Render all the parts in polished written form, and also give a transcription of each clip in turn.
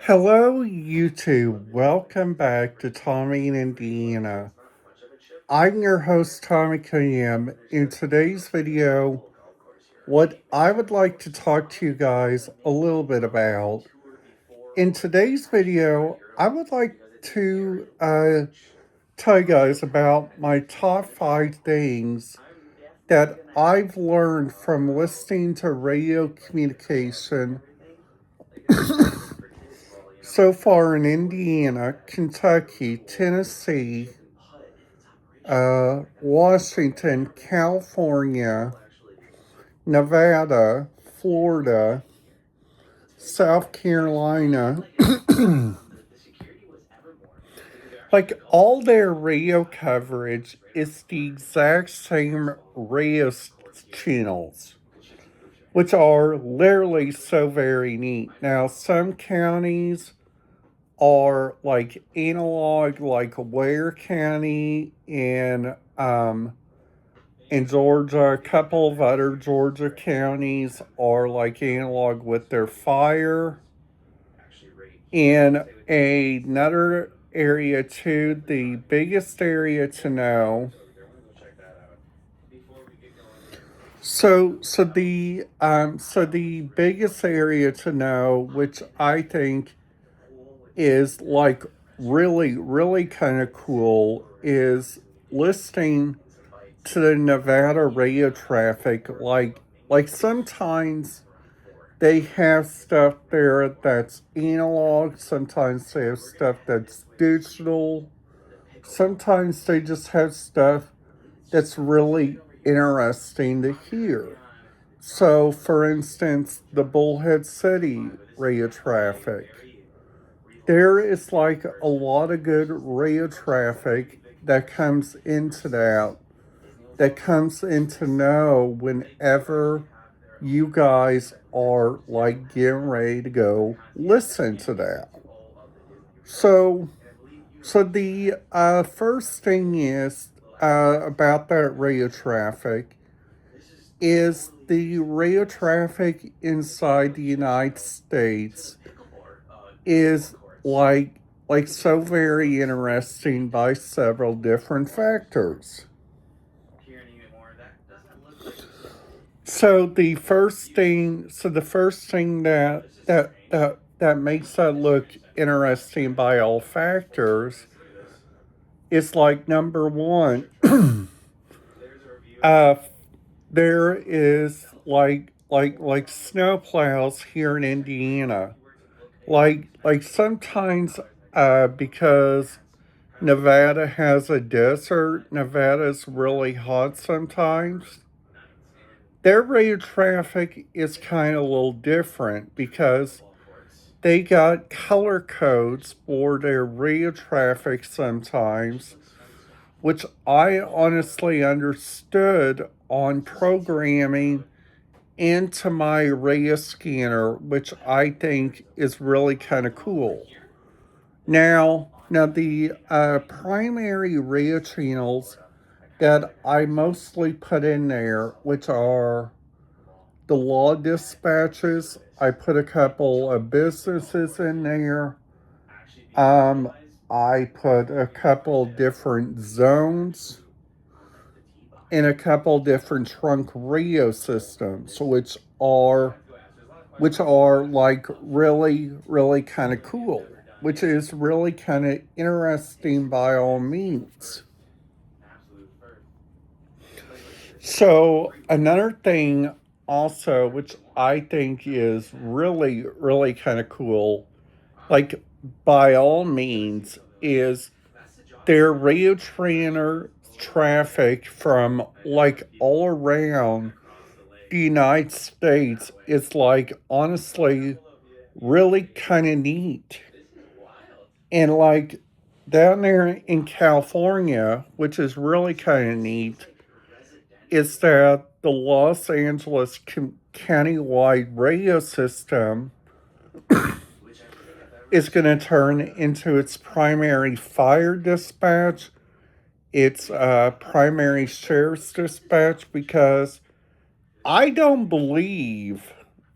Hello, YouTube. Welcome back to Tommy in Indiana. I'm your host, Tommy Kim. In today's video, what I would like to talk to you guys a little bit about. In today's video, I would like to tell you guys about my top 5 things that I've learned from listening to radio communication so far in Indiana, Kentucky, Tennessee, Washington, California, Nevada, Florida, South Carolina, like all their radio coverage is the exact same channels, which are literally so very neat. Now, some counties are like analog, like Ware County in Georgia. A couple of other Georgia counties are like analog with their fire. In another area too, the biggest area to know. So the biggest area to know, which I think is like really kind of cool, is listening to the Nevada radio traffic. Like sometimes they have stuff there that's analog, sometimes they have stuff that's digital, sometimes they just have stuff that's really interesting to hear. So, for instance, the Bullhead City radio traffic. There is like a lot of good radio traffic that comes into that comes into know whenever you guys are like getting ready to go listen to that. So, so the first thing is about that radio traffic is the radio traffic inside the United States is like so very interesting by several different factors. So the first thing that makes that look interesting by all factors is like number one, uh, there is like snow plows here in Indiana. Like sometimes because Nevada has a desert, Nevada's really hot sometimes. Their rate of traffic is kind of a little different because they got color codes for their rate of traffic sometimes, which I honestly understood on programming into my radio scanner, which I think is really kind of cool. Now the primary radio channels that I mostly put in there, which are the law dispatches. I put a couple of businesses in there. Um, I put a couple different zones and a couple different trunk radio systems, which are like really kind of cool, which is really kind of interesting by all means. So another thing also, which I think is really kind of cool, like by all means, is their radio trainer traffic from like all around the United States is like honestly really kind of neat. And like down there in California, which is really kind of neat, is that the Los Angeles countywide radio system is going to turn into its primary fire dispatch, its primary sheriff's dispatch, because I don't believe,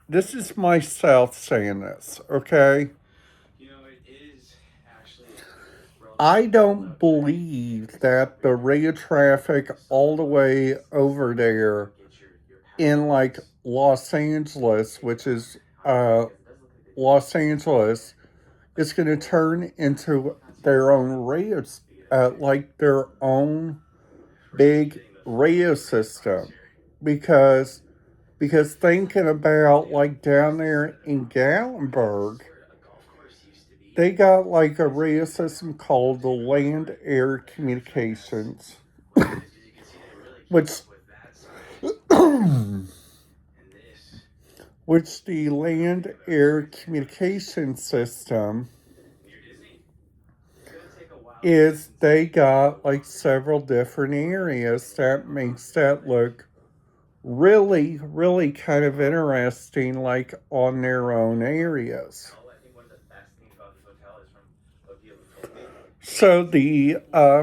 this is myself saying this, okay? I don't believe that the radio traffic all the way over there in like Los Angeles, which is Los Angeles, is going to turn into their own radio, like their own big radio system, because thinking about like down there in Gatlinburg, they got like a radio system called the Land Air Communications, which which the Land Air Communication System is they got like several different areas that makes that look really, really kind of interesting, like on their own areas. So the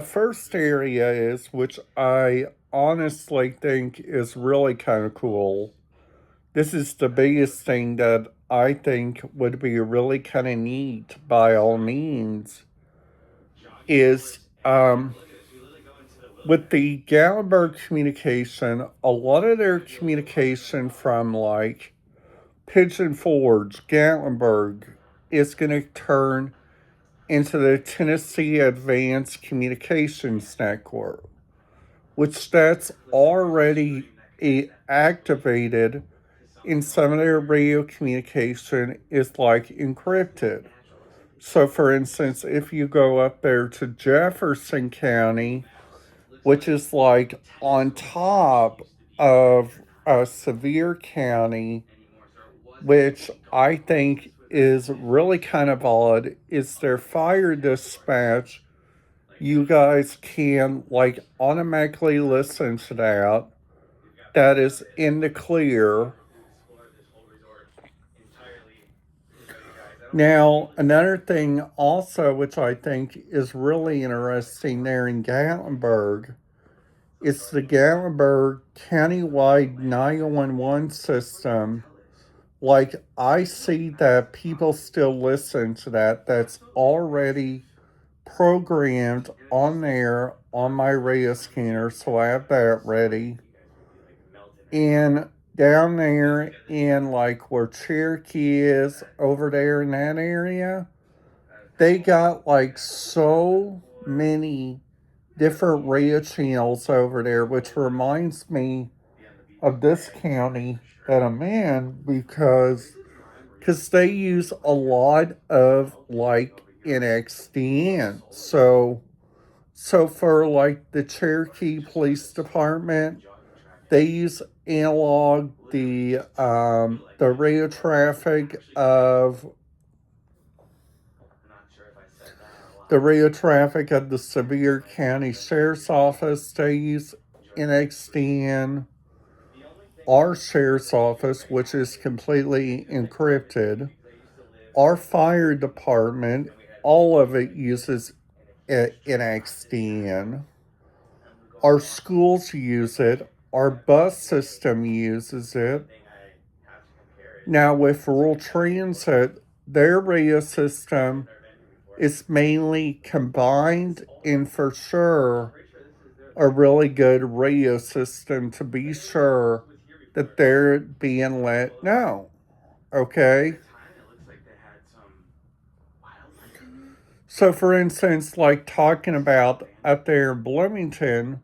first area is, which I honestly think is really kind of cool. This is the biggest thing that I think would be really kind of neat by all means, is with the Gallenberg communication, a lot of their communication from like Pigeon Forge, Gatlinburg, is going to turn into the Tennessee Advanced Communications Network, which that's already activated in some of their radio communication is like encrypted. So, for instance, if you go up there to Jefferson County, which is like on top of Sevier County, which I think is really kind of odd, is their fire dispatch. You guys can like automatically listen to that. That is in the clear. Now, another thing also, which I think is really interesting there in Gatlinburg, is the Gatlinburg countywide 911 system. Like, I see that people still listen to that. That's already programmed on there on my radio scanner, so I have that ready. And down there in like where Cherokee is over there in that area, they got like so many different radio channels over there, which reminds me of this county that I'm in, because they use a lot of like NXDN. So for like the Cherokee Police Department, they use analog the radio traffic of the Sevier County Sheriff's Office. They use NXDN. Our sheriff's office, which is completely encrypted, our fire department, all of it uses NXDN. Our schools use it. Our bus system uses it. Now, with rural transit, their radio system is mainly combined and for sure a really good radio system to be sure that they're being let know. Okay? So, for instance, like talking about up there in Bloomington,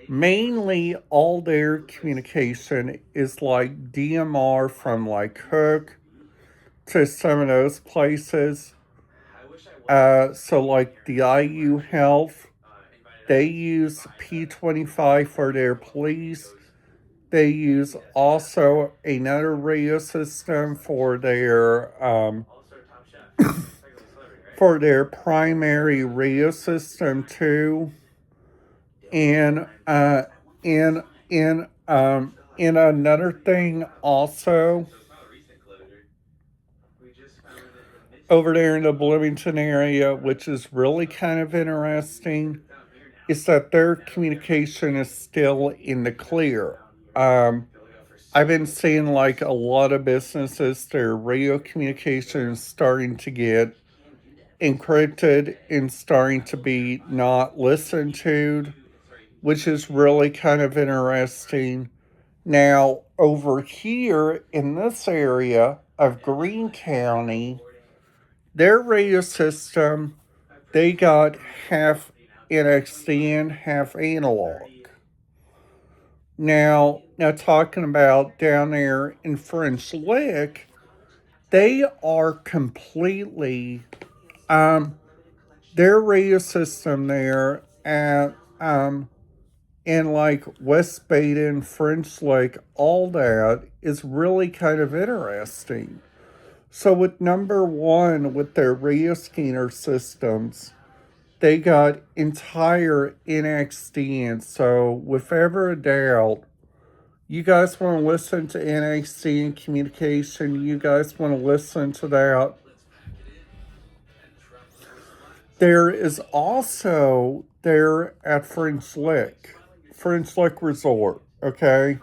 mainly all their communication is like DMR from like Cook to some of those places. So, like the IU Health, they use P25 for their police. They use also another radio system for their primary radio system too, and in another thing also over there in the Bloomington area, which is really kind of interesting, is that their communication is still in the clear. I've been seeing like a lot of businesses, their radio communication is starting to get encrypted and starting to be not listened to, which is really kind of interesting. Now, over here in this area of Greene County, their radio system, they got half NXT, half analog. Now talking about down there in French Lick, they are completely their radio system there at in like West Baden, French Lake, all that is really kind of interesting. So with number one, with their radio scanner systems, they got entire NXT. And so with ever a doubt, you guys want to listen to NXT and communication, you guys want to listen to that. There is also there at French Lick Resort, okay?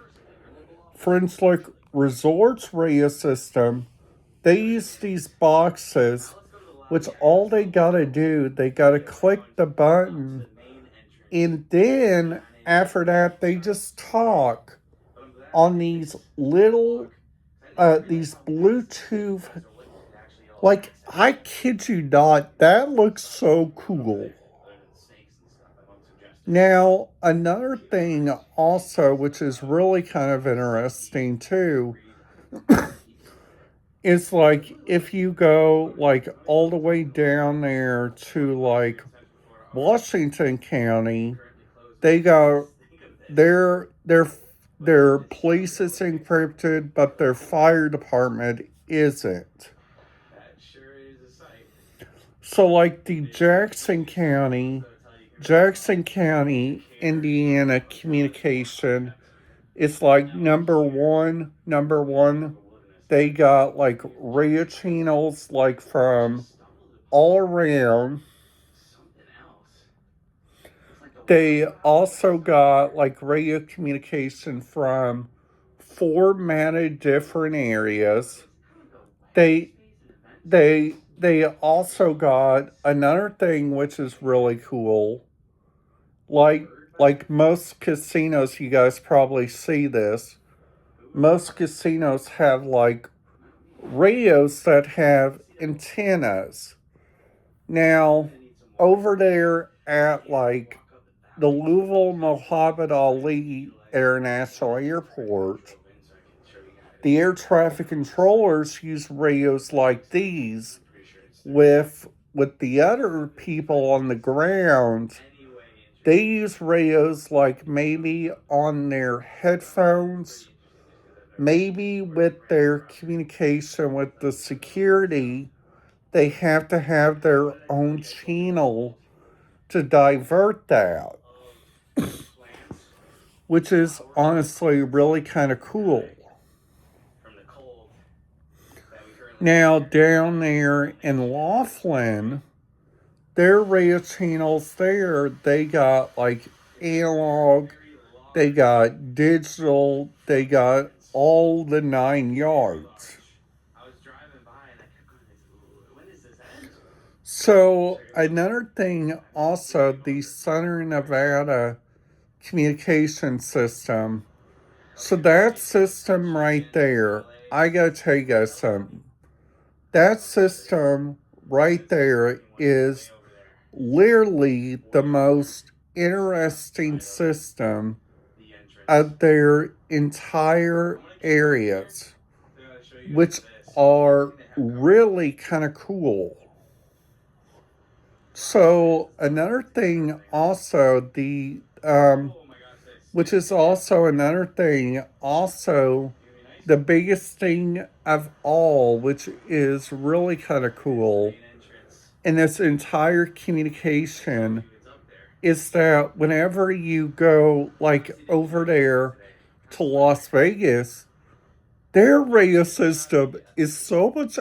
French Lick Resort's radio system, they use these boxes, which all they gotta do, they gotta click the button, and then after that, they just talk on these little, these Bluetooth. Like, I kid you not, that looks so cool. Now, another thing also, which is really kind of interesting too, is like if you go like all the way down there to like Washington County, they go their police is encrypted, but their fire department isn't. So like the Jackson County, Indiana communication is like number one. They got like radio channels like from all around. They also got like radio communication from formatted different areas. They they also got another thing which is really cool. Like like most casinos, you guys probably see this. Most casinos have like radios that have antennas. Now, over there at like the Louisville Mohammed Ali International Airport, the air traffic controllers use radios like these with the other people on the ground. They use radios like maybe on their headphones, maybe with their communication with the security. They have to have their own channel to divert that, which is honestly really kind of cool. Now, down there in Laughlin, their radio channels there, they got like analog, they got digital, they got all the 9 yards. So, another thing also, the Southern Nevada communication system. So, that system right there, I gotta tell you guys something. That system right there is literally the most interesting system of their entire areas, which are really kind of cool. So another thing, also which is also another thing, also the biggest thing of all, which is really kind of cool in this entire communication, is that whenever you go like over there to Las Vegas, their radio system is so much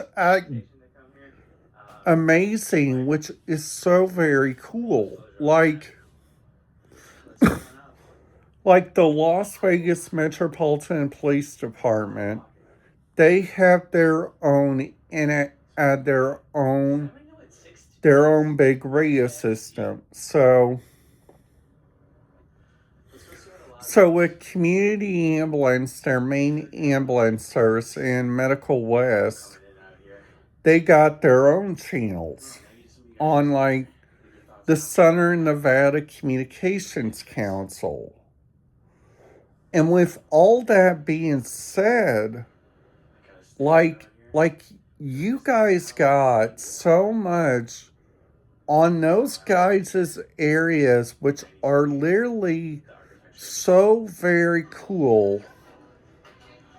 amazing, which is so very cool. Like the Las Vegas Metropolitan Police Department, they have their own their own big radio system. So with Community Ambulance, their main ambulance service in Medical West, they got their own channels on like the Southern Nevada Communications Council. And with all that being said, like you guys got so much on those guys' areas, which are literally so very cool.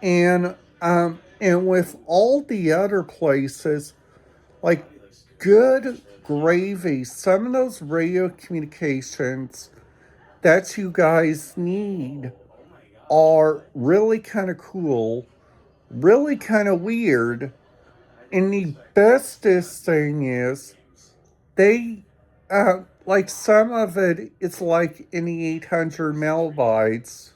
And with all the other places, like good gravy, some of those radio communications that you guys need are really kind of cool, really kind of weird. And the bestest thing is they like some of it, it's like in the 800 megabytes.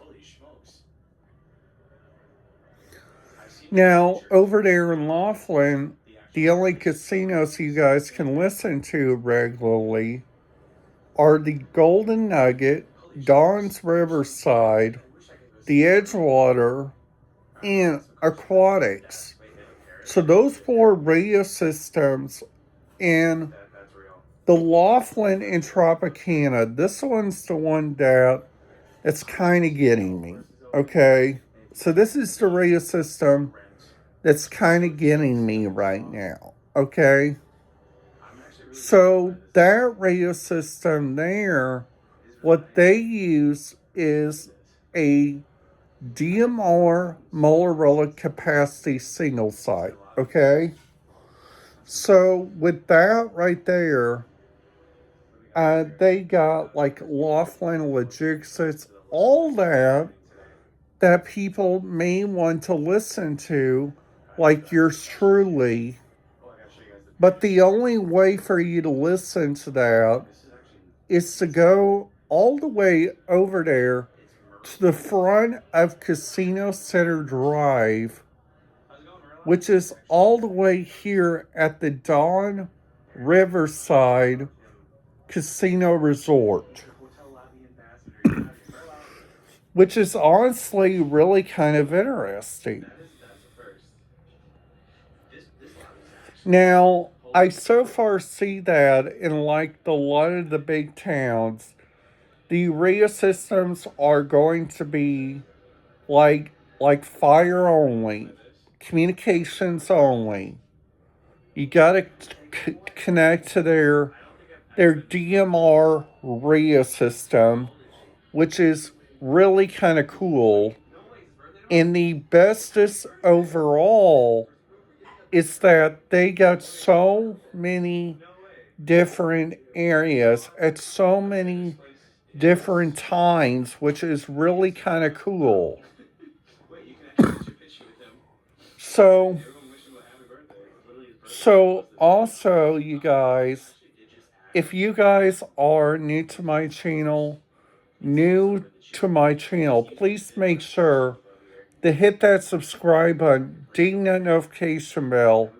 Now, over there in Laughlin, the only casinos you guys can listen to regularly are the Golden Nugget, Dawn's Riverside, the Edgewater, and Aquatics. So those four radio systems in the Laughlin and Tropicana, this one's the one that it's kind of getting me. Okay? So this is the radio system that's kind of getting me right now. Okay? So that radio system there, what they use is a DMR Motorola capacity single site. Okay? So with that right there, they got like Laughlin logistics, all that people may want to listen to, like yours truly. But the only way for you to listen to that is to go all the way over there to the front of Casino Center Drive, which is all the way here at the Dawn Riverside Casino Resort, which is honestly really kind of interesting. Now, I so far see that in like a lot of the big towns, the radio systems are going to be like fire only, communications only. You gotta connect to their DMR radio system, which is really kind of cool. And the bestest overall is that they got so many different areas at so many different times, which is really kind of cool. So, so also, you guys, if you guys are new to my channel, please make sure to hit that subscribe button, ding that notification bell,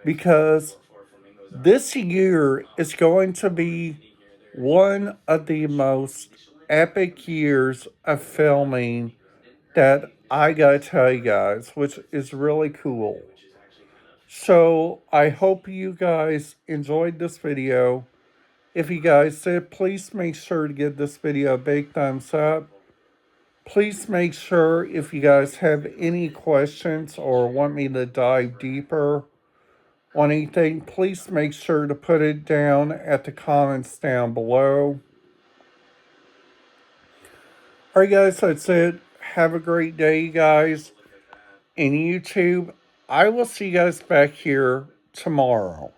because this year is going to be one of the most epic years of filming that I gotta tell you guys, which is really cool. So I hope you guys enjoyed this video. If you guys did, please make sure to give this video a big thumbs up. Please make sure if you guys have any questions or want me to dive deeper on anything, please make sure to put it down at the comments down below. Alright guys, that's it. Have a great day, you guys. In YouTube, I will see you guys back here tomorrow.